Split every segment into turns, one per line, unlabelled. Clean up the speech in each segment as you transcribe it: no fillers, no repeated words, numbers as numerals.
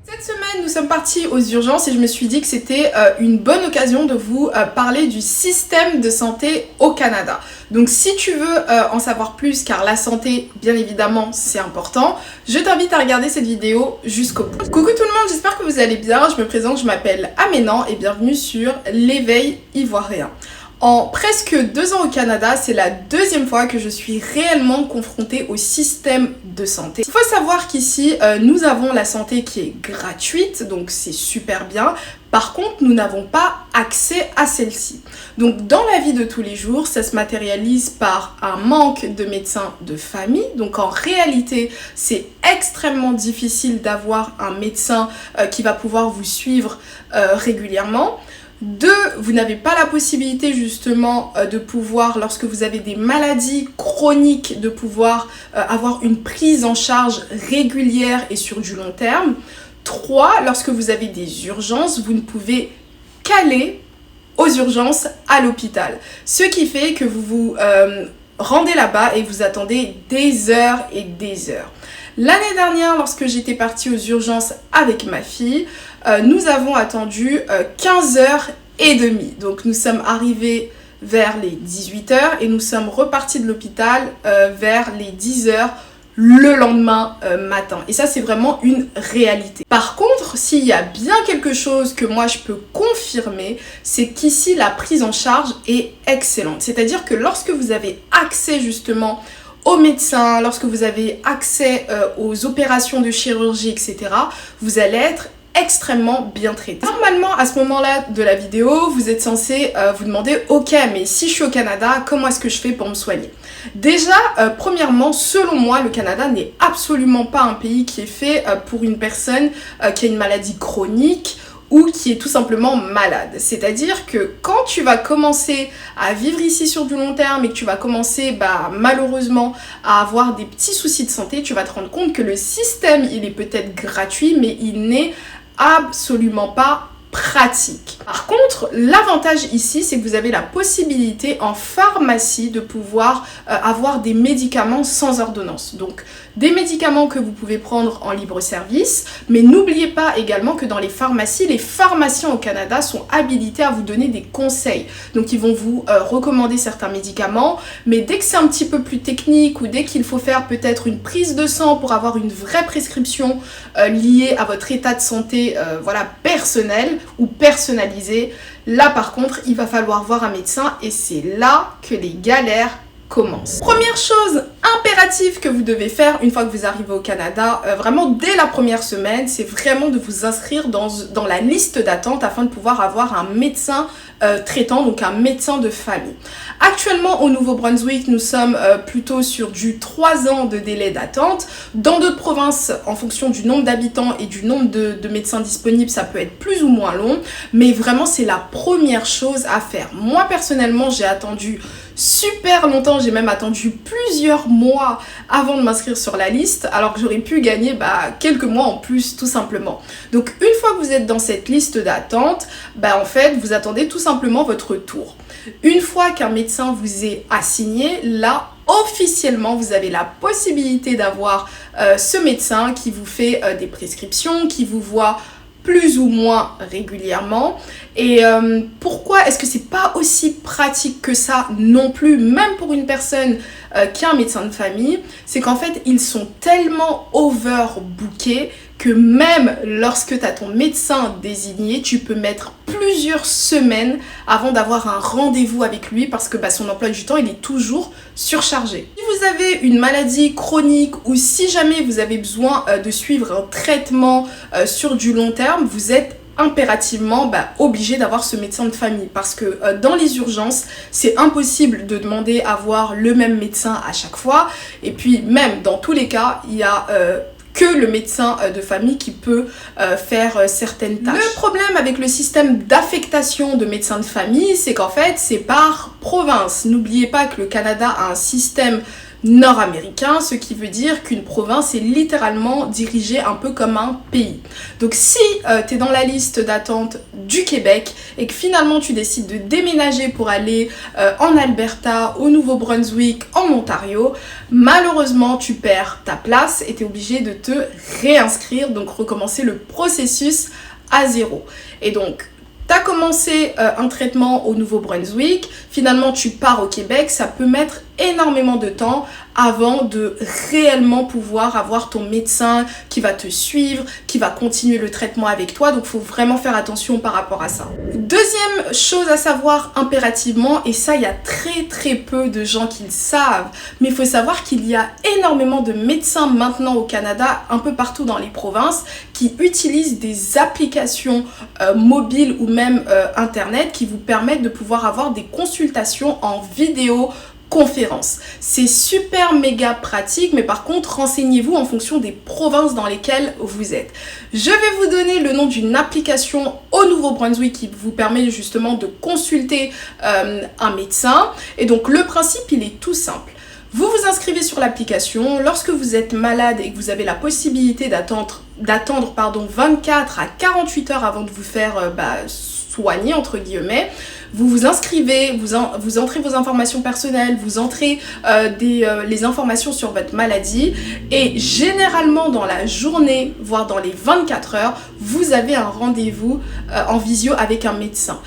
Cette semaine, nous sommes partis aux urgences et je me suis dit que c'était une bonne occasion de vous parler du système de santé au Canada. Donc si tu veux en savoir plus, car la santé, bien évidemment, c'est important, je t'invite à regarder cette vidéo jusqu'au bout. Coucou tout le monde, j'espère que vous allez bien. Je me présente, je m'appelle Aménan et bienvenue sur l'éveil ivoirien. En presque 2 ans au Canada, c'est la deuxième fois que je suis réellement confrontée au système de santé. Il faut savoir qu'ici, nous avons la santé qui est gratuite, donc c'est super bien. Par contre, nous n'avons pas accès à celle-ci. Donc dans la vie de tous les jours, ça se matérialise par un manque de médecins de famille. Donc en réalité, c'est extrêmement difficile d'avoir un médecin qui va pouvoir vous suivre régulièrement. 2, vous n'avez pas la possibilité justement de pouvoir, lorsque vous avez des maladies chroniques, de pouvoir avoir une prise en charge régulière et sur du long terme. 3, lorsque vous avez des urgences, vous ne pouvez qu'aller aux urgences à l'hôpital. Ce qui fait que vous vous rendez là-bas et vous attendez des heures et des heures. L'année dernière, lorsque j'étais partie aux urgences avec ma fille, nous avons attendu 15h30. Donc nous sommes arrivés vers les 18h et nous sommes repartis de l'hôpital vers les 10h le lendemain matin. Et ça, c'est vraiment une réalité. Par contre, s'il y a bien quelque chose que moi je peux confirmer, c'est qu'ici, la prise en charge est excellente. C'est-à-dire que lorsque vous avez accès justement aux médecins, lorsque vous avez accès aux opérations de chirurgie, etc., vous allez être extrêmement bien traité. Normalement, à ce moment-là de la vidéo, vous êtes censé vous demander « Ok, mais si je suis au Canada, comment est-ce que je fais pour me soigner ?» Déjà, premièrement, selon moi, le Canada n'est absolument pas un pays qui est fait pour une personne qui a une maladie chronique ou qui est tout simplement malade. C'est-à-dire que quand tu vas commencer à vivre ici sur du long terme et que tu vas commencer malheureusement à avoir des petits soucis de santé, tu vas te rendre compte que le système, il est peut-être gratuit, mais il n'est absolument pas pratique. Par contre, l'avantage ici, c'est que vous avez la possibilité en pharmacie de pouvoir avoir des médicaments sans ordonnance. Donc, des médicaments que vous pouvez prendre en libre service, mais n'oubliez pas également que dans les pharmacies, les pharmaciens au Canada sont habilités à vous donner des conseils. Donc, ils vont vous recommander certains médicaments, mais dès que c'est un petit peu plus technique ou dès qu'il faut faire peut-être une prise de sang pour avoir une vraie prescription liée à votre état de santé personnel ou personnalisé, là par contre, il va falloir voir un médecin et c'est là que les galères commence. Première chose impérative que vous devez faire une fois que vous arrivez au Canada, vraiment dès la première semaine, c'est vraiment de vous inscrire dans la liste d'attente afin de pouvoir avoir un médecin traitant, donc un médecin de famille. Actuellement au Nouveau-Brunswick, nous sommes plutôt sur du 3 ans de délai d'attente. Dans d'autres provinces, en fonction du nombre d'habitants et du nombre de médecins disponibles, ça peut être plus ou moins long, mais vraiment c'est la première chose à faire. Moi personnellement, j'ai attendu super longtemps, j'ai même attendu plusieurs mois avant de m'inscrire sur la liste, alors que j'aurais pu gagner quelques mois en plus tout simplement. Donc une fois que vous êtes dans cette liste d'attente, en fait vous attendez tout simplement votre tour. Une fois qu'un médecin vous est assigné, là officiellement vous avez la possibilité d'avoir ce médecin qui vous fait des prescriptions, qui vous voit plus ou moins régulièrement. Et pourquoi est-ce que c'est pas aussi pratique que ça non plus, même pour une personne qui a un médecin de famille? C'est qu'en fait ils sont tellement overbookés que même lorsque tu as ton médecin désigné, tu peux mettre plusieurs semaines avant d'avoir un rendez-vous avec lui parce que son emploi du temps il est toujours surchargé. Si vous avez une maladie chronique ou si jamais vous avez besoin de suivre un traitement sur du long terme, vous êtes impérativement obligé d'avoir ce médecin de famille parce que dans les urgences c'est impossible de demander à voir le même médecin à chaque fois et puis même dans tous les cas il y a que le médecin de famille qui peut faire certaines tâches. Le problème avec le système d'affectation de médecins de famille, c'est qu'en fait, c'est par province. N'oubliez pas que le Canada a un système nord-américain, ce qui veut dire qu'une province est littéralement dirigée un peu comme un pays. Donc si tu es dans la liste d'attente du Québec et que finalement tu décides de déménager pour aller en Alberta, au Nouveau-Brunswick, en Ontario, malheureusement tu perds ta place et tu es obligé de te réinscrire, donc recommencer le processus à zéro. Et donc tu as commencé un traitement au Nouveau-Brunswick, finalement tu pars au Québec, ça peut mettre énormément de temps avant de réellement pouvoir avoir ton médecin qui va te suivre, qui va continuer le traitement avec toi, donc il faut vraiment faire attention par rapport à ça. Deuxième chose à savoir impérativement, et ça il y a très peu de gens qui le savent, mais il faut savoir qu'il y a énormément de médecins maintenant au Canada, un peu partout dans les provinces, qui utilisent des applications mobiles ou même internet qui vous permettent de pouvoir avoir des consultations en vidéo conférence. C'est super méga pratique, mais par contre renseignez-vous en fonction des provinces dans lesquelles vous êtes. Je vais vous donner le nom d'une application au Nouveau-Brunswick qui vous permet justement de consulter un médecin. Et donc le principe il est tout simple. Vous vous inscrivez sur l'application, lorsque vous êtes malade et que vous avez la possibilité d'attendre 24 à 48 heures avant de vous faire soigner entre guillemets, vous vous inscrivez, vous entrez vos informations personnelles, vous entrez les informations sur votre maladie et généralement dans la journée, voire dans les 24 heures, vous avez un rendez-vous en visio avec un médecin.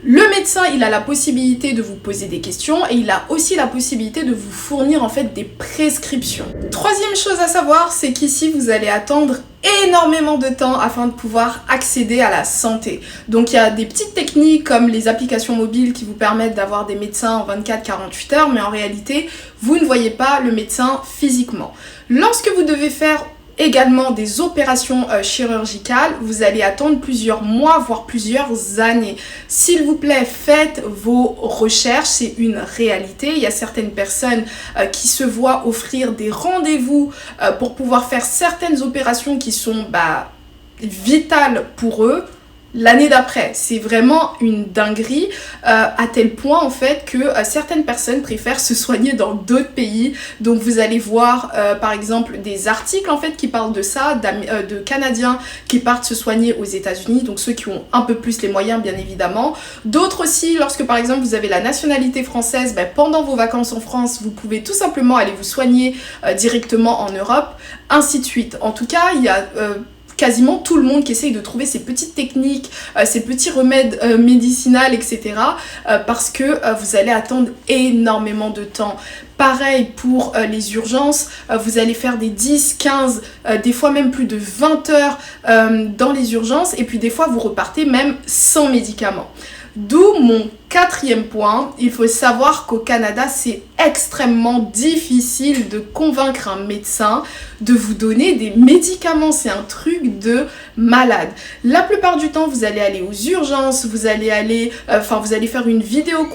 Le médecin, il a la possibilité de vous poser des questions et il a aussi la possibilité de vous fournir en fait des prescriptions. Troisième chose à savoir, c'est qu'ici vous allez attendre énormément de temps afin de pouvoir accéder à la santé. Donc il y a des petites techniques comme les applications mobiles qui vous permettent d'avoir des médecins en 24-48 heures, mais en réalité, vous ne voyez pas le médecin physiquement. Lorsque vous devez faire également des opérations chirurgicales, vous allez attendre plusieurs mois, voire plusieurs années. S'il vous plaît, faites vos recherches, c'est une réalité. Il y a certaines personnes qui se voient offrir des rendez-vous pour pouvoir faire certaines opérations qui sont vitales pour eux. L'année d'après, c'est vraiment une dinguerie à tel point en fait que certaines personnes préfèrent se soigner dans d'autres pays. Donc vous allez voir par exemple des articles en fait qui parlent de ça, de Canadiens qui partent se soigner aux États-Unis, donc ceux qui ont un peu plus les moyens bien évidemment. D'autres aussi, lorsque par exemple vous avez la nationalité française, pendant vos vacances en France, vous pouvez tout simplement aller vous soigner directement en Europe, ainsi de suite. En tout cas, il y a quasiment tout le monde qui essaye de trouver ces petites techniques, ces petits remèdes médicinaux, etc. Parce que vous allez attendre énormément de temps. Pareil pour les urgences, vous allez faire des 10, 15, des fois même plus de 20 heures dans les urgences et puis des fois vous repartez même sans médicaments. D'où mon quatrième point, il faut savoir qu'au Canada, c'est extrêmement difficile de convaincre un médecin de vous donner des médicaments. C'est un truc de malade. La plupart du temps, vous allez aller aux urgences, vous allez faire une vidéo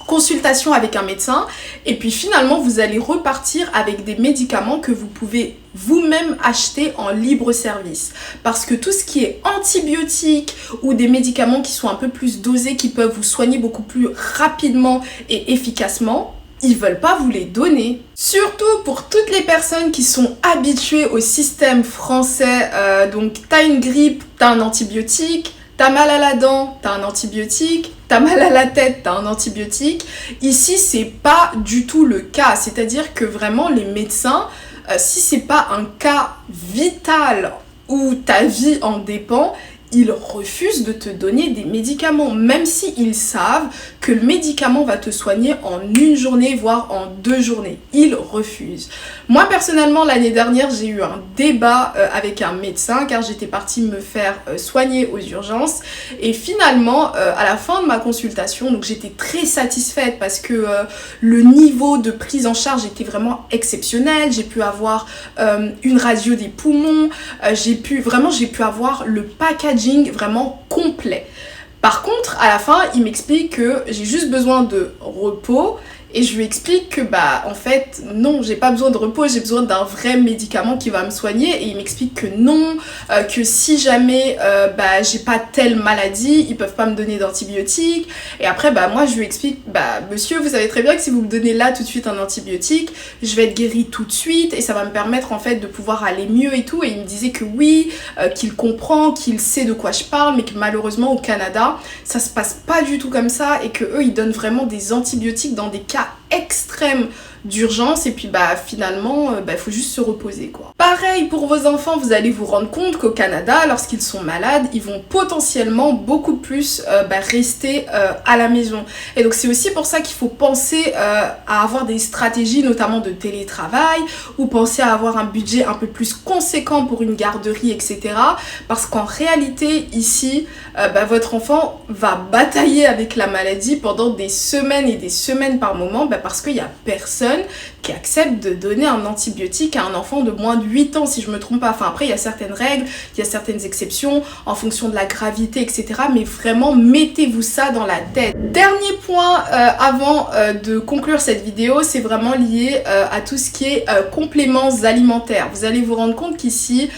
consultation avec un médecin et puis finalement vous allez repartir avec des médicaments que vous pouvez vous-même acheter en libre service, parce que tout ce qui est antibiotiques ou des médicaments qui sont un peu plus dosés, qui peuvent vous soigner beaucoup plus rapidement et efficacement, ils veulent pas vous les donner. Surtout pour toutes les personnes qui sont habituées au système français, donc t'as une grippe, t'as un antibiotique, t'as mal à la dent, t'as un antibiotique, t'as mal à la tête, t'as un antibiotique. Ici, c'est pas du tout le cas. C'est-à-dire que vraiment, les médecins, si c'est pas un cas vital où ta vie en dépend, ils refusent de te donner des médicaments, même s'ils savent que le médicament va te soigner en une journée, voire en 2 journées. Ils refusent. Moi, personnellement, l'année dernière, j'ai eu un débat avec un médecin, car j'étais partie me faire soigner aux urgences. Et finalement, à la fin de ma consultation, donc j'étais très satisfaite parce que le niveau de prise en charge était vraiment exceptionnel. J'ai pu avoir une radio des poumons, j'ai pu avoir le packaging vraiment complet. Par contre, à la fin, il m'explique que j'ai juste besoin de repos Et je lui explique que bah en fait non, j'ai pas besoin de repos, j'ai besoin d'un vrai médicament qui va me soigner. Et il m'explique que non, que si jamais bah j'ai pas telle maladie, ils peuvent pas me donner d'antibiotiques. Et après bah moi je lui explique, bah monsieur, vous savez très bien que si vous me donnez là tout de suite un antibiotique, je vais être guérie tout de suite et ça va me permettre en fait de pouvoir aller mieux et tout. Et il me disait que oui, qu'il comprend, qu'il sait de quoi je parle, mais que malheureusement au Canada ça se passe pas du tout comme ça et que eux ils donnent vraiment des antibiotiques dans des cas extrêmes d'urgence. Et puis bah finalement bah faut juste se reposer quoi. Pareil pour vos enfants, vous allez vous rendre compte qu'au Canada lorsqu'ils sont malades ils vont potentiellement beaucoup plus rester à la maison. Et donc c'est aussi pour ça qu'il faut penser à avoir des stratégies notamment de télétravail, ou penser à avoir un budget un peu plus conséquent pour une garderie, etc. Parce qu'en réalité ici votre enfant va batailler avec la maladie pendant des semaines et des semaines par moment, parce qu'il n'y a personne qui accepte de donner un antibiotique à un enfant de moins de 8 ans si je me trompe pas. Enfin après il y a certaines règles, il y a certaines exceptions en fonction de la gravité, etc. Mais vraiment mettez-vous ça dans la tête. Dernier point avant de conclure cette vidéo, c'est vraiment lié à tout ce qui est compléments alimentaires. Vous allez vous rendre compte qu'ici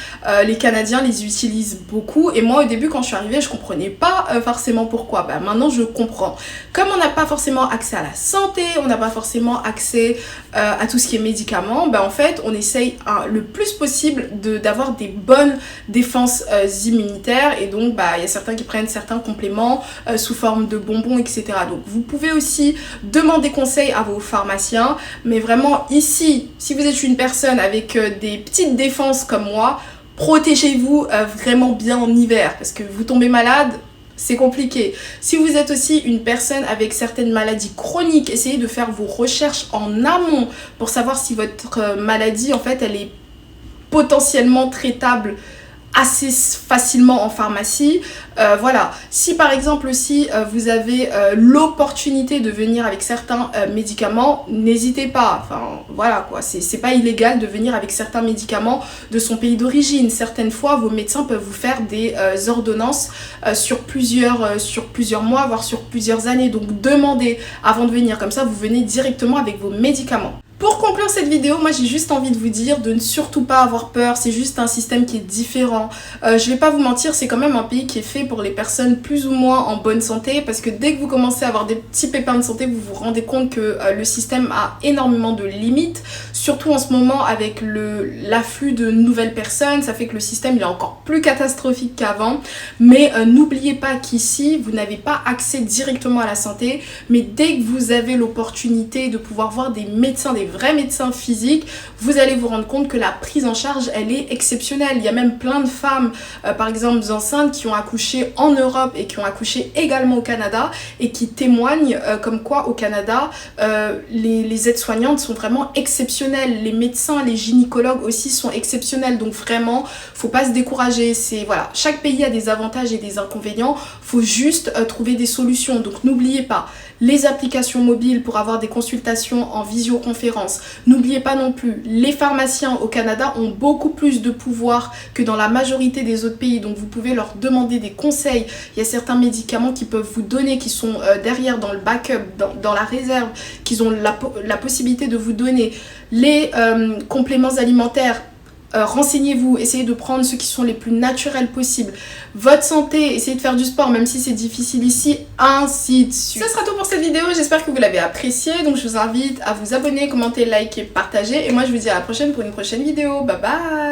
les Canadiens les utilisent beaucoup, et moi au début quand je suis arrivée je comprenais pas forcément pourquoi. Maintenant je comprends. Comme on n'a pas forcément accès à la santé, on n'a pas forcément accès à tout ce qui est médicaments, en fait on essaye le plus possible d'avoir des bonnes défenses immunitaires, et donc il y a certains qui prennent certains compléments sous forme de bonbons, etc. Donc vous pouvez aussi demander conseil à vos pharmaciens, mais vraiment ici, si vous êtes une personne avec des petites défenses comme moi, protégez-vous vraiment bien en hiver, parce que vous tombez malade, c'est compliqué. Si vous êtes aussi une personne avec certaines maladies chroniques, essayez de faire vos recherches en amont pour savoir si votre maladie, en fait, elle est potentiellement traitable assez facilement en pharmacie. Voilà, si par exemple aussi vous avez l'opportunité de venir avec certains médicaments, n'hésitez pas. Enfin voilà quoi, c'est pas illégal de venir avec certains médicaments de son pays d'origine. Certaines fois vos médecins peuvent vous faire des ordonnances sur plusieurs mois, voire sur plusieurs années. Donc demandez avant de venir, comme ça vous venez directement avec vos médicaments. Pour conclure cette vidéo, moi j'ai juste envie de vous dire de ne surtout pas avoir peur, c'est juste un système qui est différent. Je vais pas vous mentir, c'est quand même un pays qui est fait pour les personnes plus ou moins en bonne santé, parce que dès que vous commencez à avoir des petits pépins de santé, vous vous rendez compte que le système a énormément de limites, surtout en ce moment avec l'afflux de nouvelles personnes, ça fait que le système il est encore plus catastrophique qu'avant. Mais n'oubliez pas qu'ici, vous n'avez pas accès directement à la santé, mais dès que vous avez l'opportunité de pouvoir voir des médecins, des vrais médecins physiques, vous allez vous rendre compte que la prise en charge elle est exceptionnelle. Il y a même plein de femmes par exemple enceintes qui ont accouché en Europe et qui ont accouché également au Canada, et qui témoignent comme quoi au Canada les aides-soignantes sont vraiment exceptionnelles, les médecins, les gynécologues aussi sont exceptionnels. Donc vraiment faut pas se décourager, voilà, chaque pays a des avantages et des inconvénients, faut juste trouver des solutions. Donc n'oubliez pas les applications mobiles pour avoir des consultations en visioconférence. N'oubliez pas non plus, les pharmaciens au Canada ont beaucoup plus de pouvoir que dans la majorité des autres pays. Donc vous pouvez leur demander des conseils. Il y a certains médicaments qu'ils peuvent vous donner, qui sont derrière dans le backup, dans la réserve, qu'ils ont la possibilité de vous donner. Les compléments alimentaires, renseignez-vous, essayez de prendre ceux qui sont les plus naturels possibles. Votre santé, essayez de faire du sport même si c'est difficile ici, ainsi de suite. Ce sera tout pour cette vidéo, j'espère que vous l'avez appréciée. Donc je vous invite à vous abonner, commenter, liker, partager. Et moi je vous dis à la prochaine pour une prochaine vidéo. Bye bye.